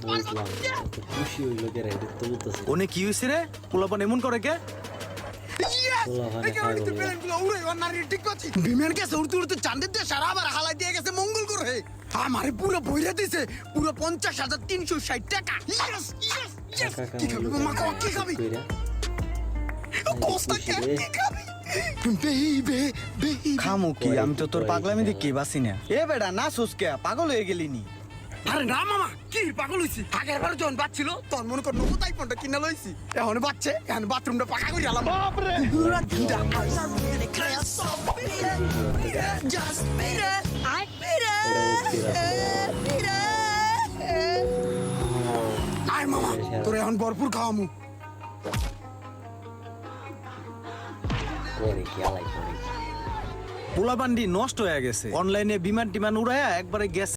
বুঝলাম এত খুশি হইলো কে রে এটা তো বুঝতেছি ওনে কি হইছে রে পোলাপান এমন করে কে বিমান গেছে উড়তে উড়তে চাঁদের দেশ আর আবার হালাই দিয়ে গেছে মঙ্গল গ্রহে আমারে পুরো বইরা দিছে পুরো 50,360 টাকা ইয়েস ইয়েস ইয়েস কি খাবি মা কি খাবি কোস্তা কি খাবি বেবি বেবি খামু কি আমি তো তোর পাগলামি দেখি বাসি না এ বেটা না সুসকে পাগল হয়ে গেলি নি আরে না মামা কি পাগল হইছি আগের বার যখন বাচ্ছিল তখন মনে কর নতুন আইফোনটা কিনা লইছি এখন বাচ্চে এখন বাথরুমটা পাকা করে আলাম বাপ রে আয় মামা তোর এখন ভরপুর খাওয়ামু করে কি আলাই করে পোলাপান্ডি নষ্ট হয়ে গেছে অনলাইনে বিমান টিমান উড়ায়া একবারে গ্যাস